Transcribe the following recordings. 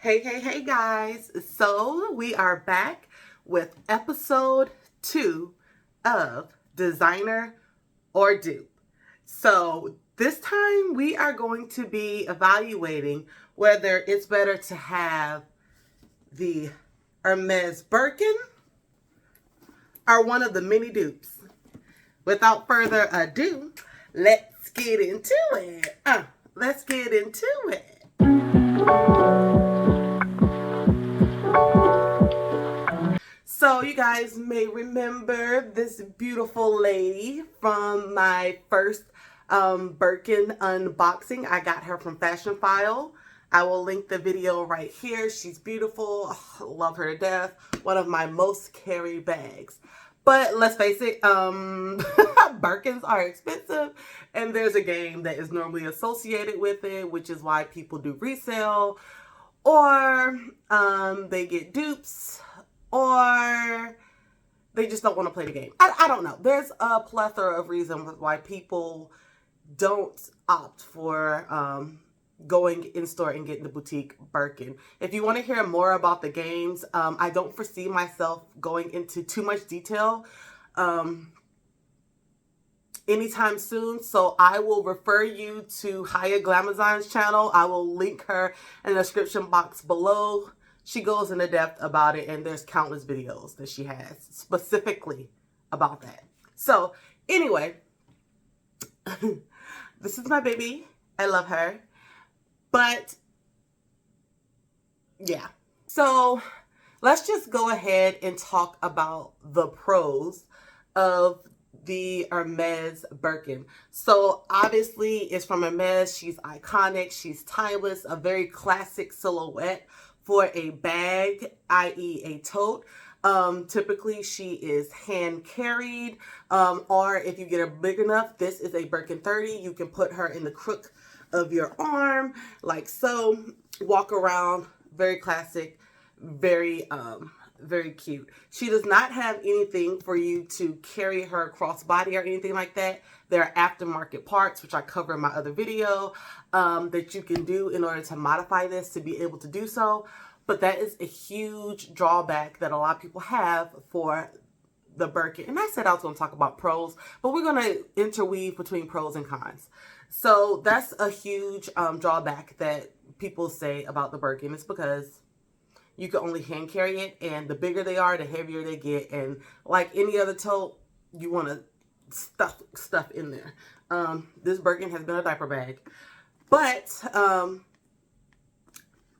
Hey guys. So we are back with episode 2 of Designer or Dupe. So this time we are going to be evaluating whether it's better to have the Hermes Birkin or one of the mini dupes. Without further ado, let's get into it. Let's get into it. So you guys may remember this beautiful lady from my first Birkin unboxing. I got her from Fashion File. I will link the video right here. She's beautiful. Love her to death. One of my most carried bags. But let's face it, Birkins are expensive, and there's a game that is normally associated with it, which is why people do resale, or they get dupes, or they just don't want to play the game. I don't know. There's a plethora of reasons why people don't opt for going in store and getting the boutique Birkin. If you want to hear more about the games, I don't foresee myself going into too much detail anytime soon, so I will refer you to Haya Glamazon's channel. I will link her in the description box below. She goes into depth about it, and there's countless videos that she has specifically about that. So anyway, this is my baby. I love her. But yeah, so let's just go ahead and talk about the pros of the Hermes Birkin. So obviously it's from Hermes. She's iconic. She's timeless. A very classic silhouette for a bag, i.e. a tote. Typically she is hand carried, or if you get her big enough, this is a Birkin 30. You can put her in the crook of your arm like so, walk around. Very classic, very cute. She does not have anything for you to carry her crossbody or anything like that. There are aftermarket parts, which I cover in my other video, that you can do in order to modify this to be able to do so. But that is a huge drawback that a lot of people have for the Birkin. And I said I was going to talk about pros, but we're going to interweave between pros and cons. So that's a huge drawback that people say about the Birkin. It's because you can only hand carry it, and the bigger they are, the heavier they get. And like any other tote, you want to stuff in there. This Birkin has been a diaper bag. But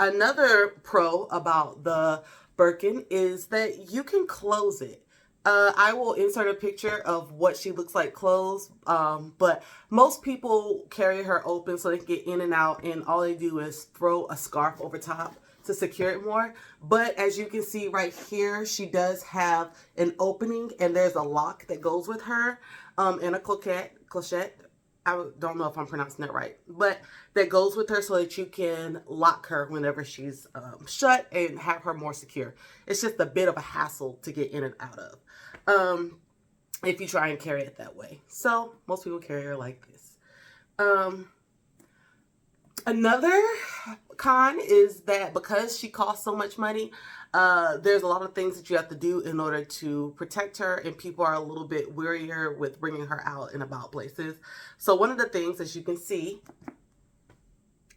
another pro about the Birkin is that you can close it. I will insert a picture of what she looks like closed, but most people carry her open so they can get in and out, and all they do is throw a scarf over top to secure it more. But as you can see right here, she does have an opening, and there's a lock that goes with her, and a clochette. I don't know if I'm pronouncing that right, but that goes with her so that you can lock her whenever she's shut and have her more secure. It's just a bit of a hassle to get in and out of if you try and carry it that way. So most people carry her like this. Another con is that because she costs so much money, there's a lot of things that you have to do in order to protect her, and people are a little bit wearier with bringing her out and about places. So one of the things, as you can see,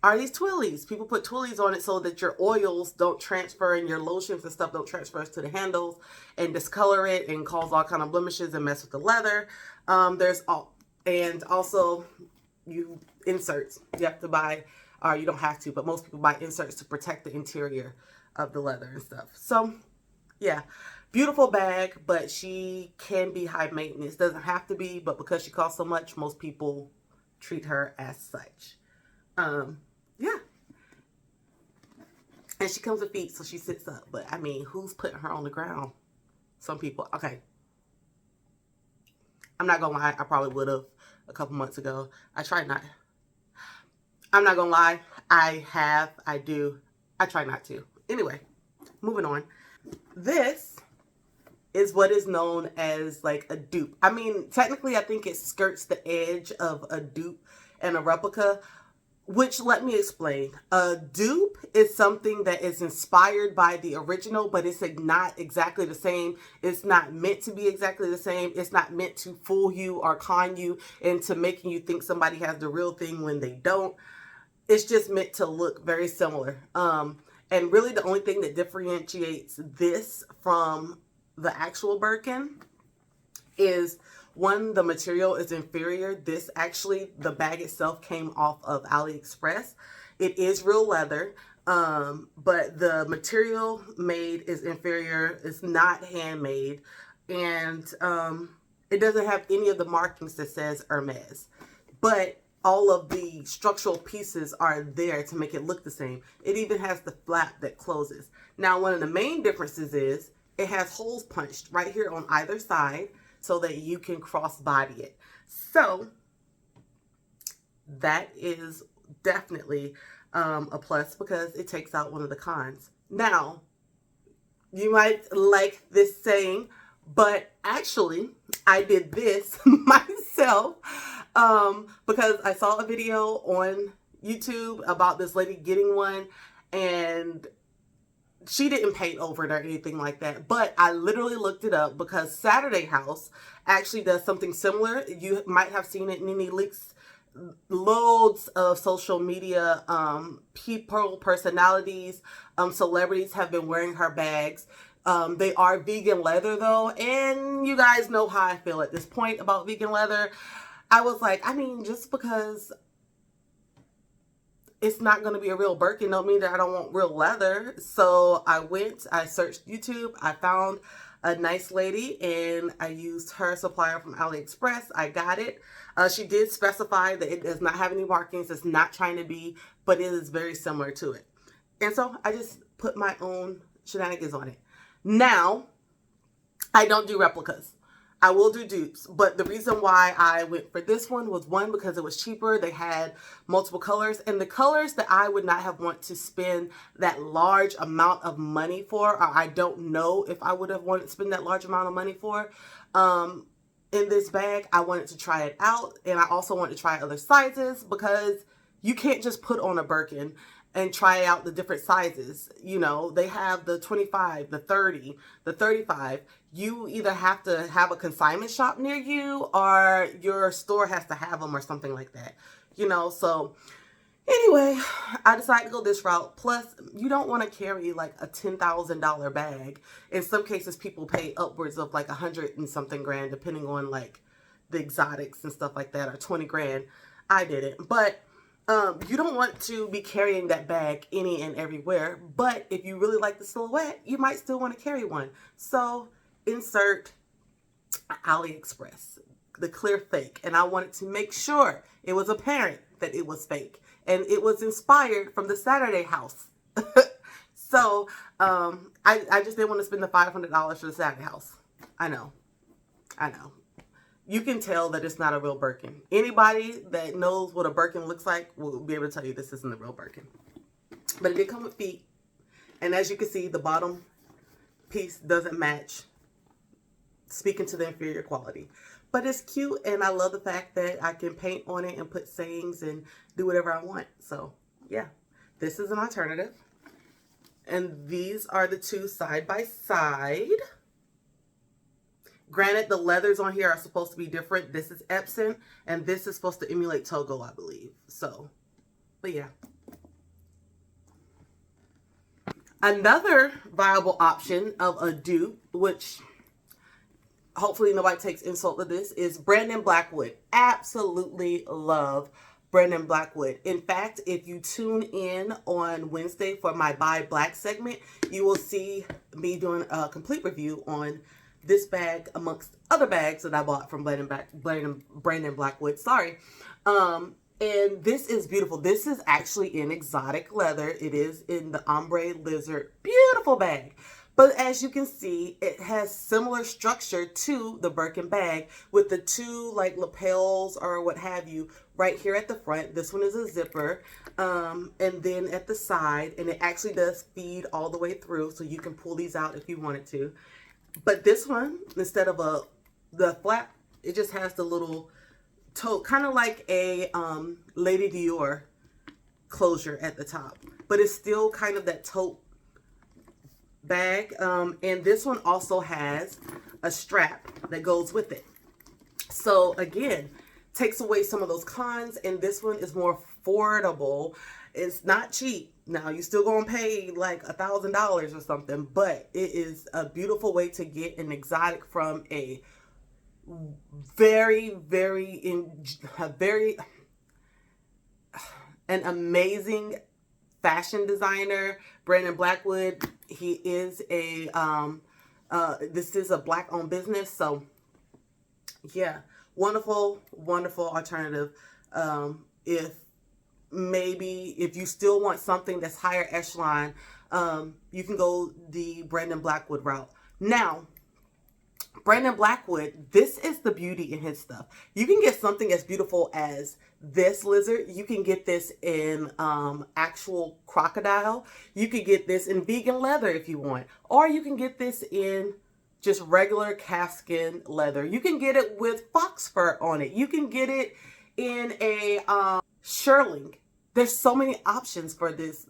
are these twillies. People put twillies on it so that your oils don't transfer and your lotions and stuff don't transfer to the handles and discolor it and cause all kind of blemishes and mess with the leather. And also inserts. You have to buy, or you don't have to, but most people buy inserts to protect the interior of the leather and stuff. So yeah, beautiful bag, but she can be high maintenance. Doesn't have to be, but because she costs so much, most people treat her as such. Yeah. And she comes with feet, so she sits up. But I mean, who's putting her on the ground? Some people. Okay. I'm not gonna lie, I probably would have a couple months ago. I tried not. I'm not gonna lie, I do. I try not to. Anyway, moving on. This is what is known as like a dupe. I mean, technically I think it skirts the edge of a dupe and a replica. Which, let me explain. A dupe is something that is inspired by the original, but it's not exactly the same. It's not meant to be exactly the same. It's not meant to fool you or con you into making you think somebody has the real thing when they don't. It's just meant to look very similar. And really the only thing that differentiates this from the actual Birkin is, one, the material is inferior. This actually, the bag itself came off of AliExpress. It is real leather, but the material made is inferior. It's not handmade, and it doesn't have any of the markings that says Hermes. But all of the structural pieces are there to make it look the same. It even has the flap that closes. Now, one of the main differences is it has holes punched right here on either side, so that you can cross-body it. So that is definitely a plus, because it takes out one of the cons. Now, you might like this saying, but actually I did this myself because I saw a video on YouTube about this lady getting one, and she didn't paint over it or anything like that, but I literally looked it up because Saturday House actually does something similar. You might have seen it in any leaks. Loads of social media people, personalities, celebrities have been wearing her bags. They are vegan leather though, and you guys know how I feel at this point about vegan leather. I was like, I mean, just because it's not going to be a real Birkin don't mean that I don't want real leather. So I searched YouTube, I found a nice lady, and I used her supplier from AliExpress. I got it. She did specify that it does not have any markings. It's not trying to be, but it is very similar to it. And so I just put my own shenanigans on it. Now, I don't do replicas. I will do dupes, but the reason why I went for this one was, one, because it was cheaper. They had multiple colors, and the colors that I would not have want to spend that large amount of money for, or I don't know if I would have wanted to spend that large amount of money for. In this bag, I wanted to try it out, and I also wanted to try other sizes, because you can't just put on a Birkin and try out the different sizes. You know, they have the 25, the 30, the 35. You either have to have a consignment shop near you, or your store has to have them, or something like that. You know, so anyway, I decided to go this route. Plus, you don't want to carry like a $10,000 bag. In some cases, people pay upwards of like 100 and something grand, depending on like the exotics and stuff like that, or 20 grand. I didn't, but you don't want to be carrying that bag any and everywhere. But if you really like the silhouette, you might still want to carry one. So insert AliExpress, the clear fake. And I wanted to make sure it was apparent that it was fake. And it was inspired from the Saturday House. So I just didn't want to spend the $500 for the Saturday House. I know. You can tell that it's not a real Birkin. Anybody that knows what a Birkin looks like will be able to tell you this isn't a real Birkin. But it did come with feet. And as you can see, the bottom piece doesn't match, speaking to the inferior quality. But it's cute, and I love the fact that I can paint on it and put sayings and do whatever I want. So, yeah, this is an alternative. And these are the two side by side. Granted, the leathers on here are supposed to be different. This is Epsom, and this is supposed to emulate Togo, I believe. So, but yeah. Another viable option of a dupe, which hopefully nobody takes insult to this, is Brandon Blackwood. Absolutely love Brandon Blackwood. In fact, if you tune in on Wednesday for my Buy Black segment, you will see me doing a complete review on this bag amongst other bags that I bought from Brandon Blackwood. Sorry. And this is beautiful. This is actually in exotic leather. It is in the ombre lizard. Beautiful bag. But as you can see, it has similar structure to the Birkin bag, with the two like lapels or what have you right here at the front. This one is a zipper, and then at the side, and it actually does feed all the way through, so you can pull these out if you wanted to. But this one, instead of the flap, it just has the little toe, kind of like a Lady Dior closure at the top, but it's still kind of that tote bag. And this one also has a strap that goes with it. So again, takes away some of those cons, and this one is more affordable. It's not cheap. Now you still gonna pay like $1,000 or something, but it is a beautiful way to get an exotic from a an amazing fashion designer, Brandon Blackwood. He is a this is a Black owned business, so yeah, wonderful alternative. If you still want something that's higher echelon, you can go the Brandon Blackwood route. Now, Brandon Blackwood, this is the beauty in his stuff. You can get something as beautiful as this lizard. You can get this in actual crocodile. You could get this in vegan leather if you want. Or you can get this in just regular calfskin leather. You can get it with fox fur on it. You can get it in a shearling. There's so many options for this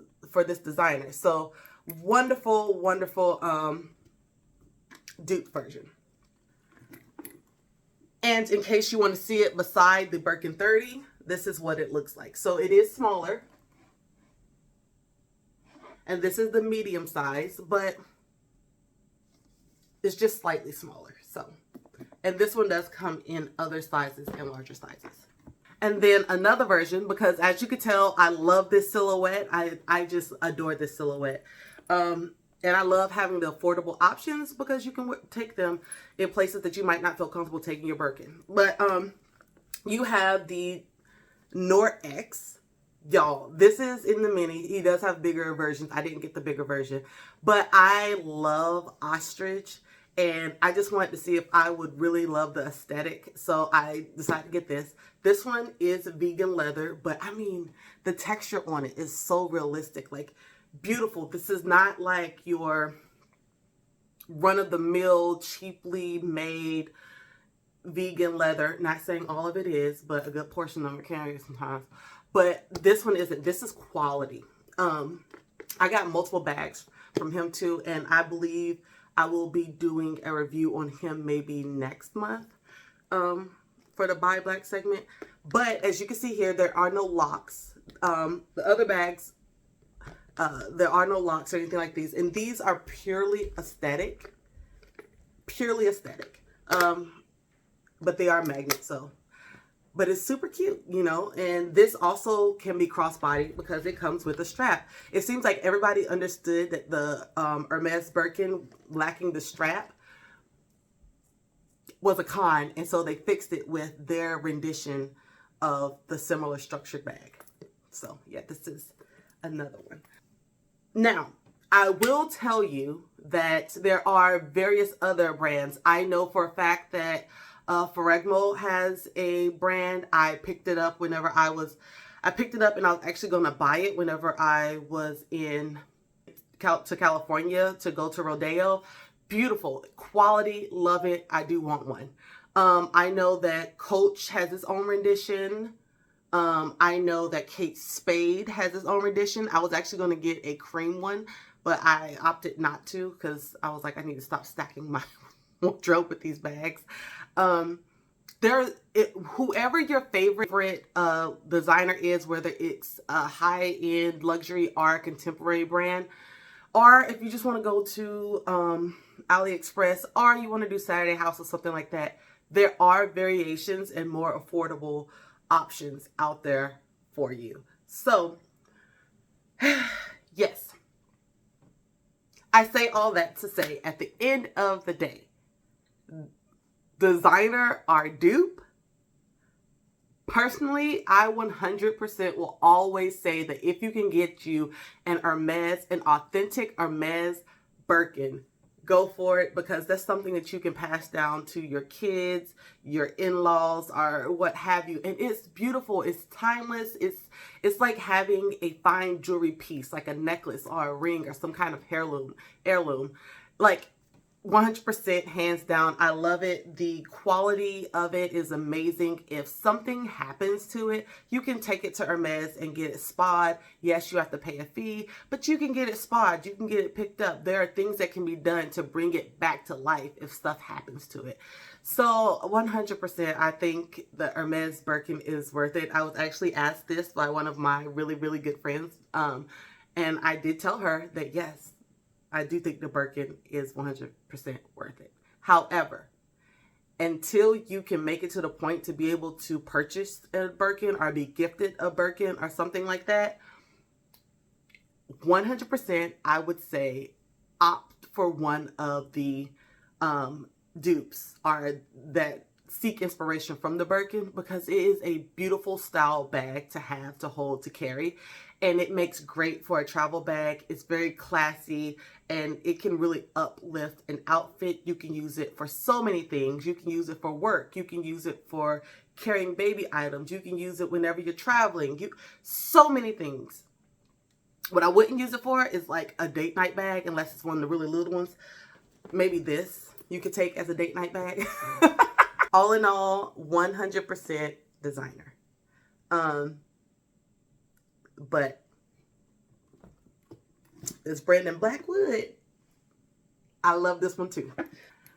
designer. So wonderful dupe version. And in case you want to see it beside the Birkin 30, this is what it looks like. So it is smaller. And this is the medium size, but it's just slightly smaller. So, and this one does come in other sizes and larger sizes. And then another version, because as you can tell, I love this silhouette. I just adore this silhouette. And I love having the affordable options because you can take them in places that you might not feel comfortable taking your Birkin. But you have the Norx. Y'all, this is in the mini. He does have bigger versions. I didn't get the bigger version. But I love ostrich. And I just wanted to see if I would really love the aesthetic. So I decided to get this. This one is vegan leather. But I mean, the texture on it is so realistic. Like, beautiful. This is not like your run-of-the-mill, cheaply made vegan leather. Not saying all of it is, but a good portion of them can be sometimes. But this one isn't. This is quality. I got multiple bags from him too, and I believe I will be doing a review on him maybe next month for the Buy Black segment. But as you can see here, there are no locks. The other bags, there are no locks or anything like these. And these are purely aesthetic. Purely aesthetic. But they are magnets, so. But it's super cute, you know. And this also can be crossbody because it comes with a strap. It seems like everybody understood that the Hermes Birkin lacking the strap was a con. And so they fixed it with their rendition of the similar structured bag. So, yeah, this is another one. Now, I will tell you that there are various other brands. I know for a fact that Ferragamo has a brand. I picked it up and I was actually going to buy it whenever I was in California to go to Rodeo. Beautiful, quality, love it. I do want one. I know that Coach has its own rendition. I know that Kate Spade has its own rendition. I was actually going to get a cream one, but I opted not to because I was like, I need to stop stacking my wardrobe with these bags. Whoever your favorite designer is, whether it's a high-end luxury or a contemporary brand, or if you just want to go to AliExpress, or you want to do Saturday House or something like that, there are variations and more affordable options out there for you. So, yes, I say all that to say at the end of the day, designer or dupe, personally, I 100% will always say that if you can get you an authentic Hermes Birkin, go for it, because that's something that you can pass down to your kids, your in-laws, or what have you. And it's beautiful. It's timeless. It's like having a fine jewelry piece, like a necklace or a ring or some kind of heirloom. Like, 100% hands down. I love it. The quality of it is amazing. If something happens to it, you can take it to Hermes and get it spa'd. Yes, you have to pay a fee, but you can get it spa'd. You can get it picked up. There are things that can be done to bring it back to life if stuff happens to it. So 100%, I think the Hermes Birkin is worth it. I was actually asked this by one of my really, really good friends. And I did tell her that yes, I do think the Birkin is 100% worth it. However, until you can make it to the point to be able to purchase a Birkin or be gifted a Birkin or something like that, 100% I would say opt for one of the dupes or that seek inspiration from the Birkin, because it is a beautiful style bag to have, to hold, to carry, and it makes great for a travel bag. It's very classy and it can really uplift an outfit. You can use it for so many things. You can use it for work. You can use it for carrying baby items. You can use it whenever you're traveling. So many things. What I wouldn't use it for is like a date night bag, unless it's one of the really little ones. Maybe this you could take as a date night bag. All in all, 100% designer. But this brand in Blackwood, I love this one too.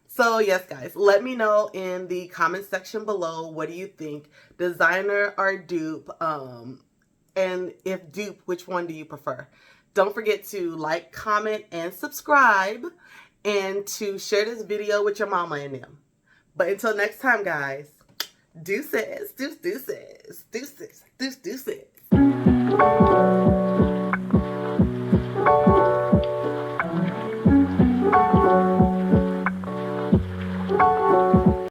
So yes, guys, let me know in the comment section below, what do you think, designer or dupe? And if dupe, which one do you prefer? Don't forget to like, comment, and subscribe, and to share this video with your mama and them. But until next time, guys, deuces, deuces, deuces, deuces, deuces.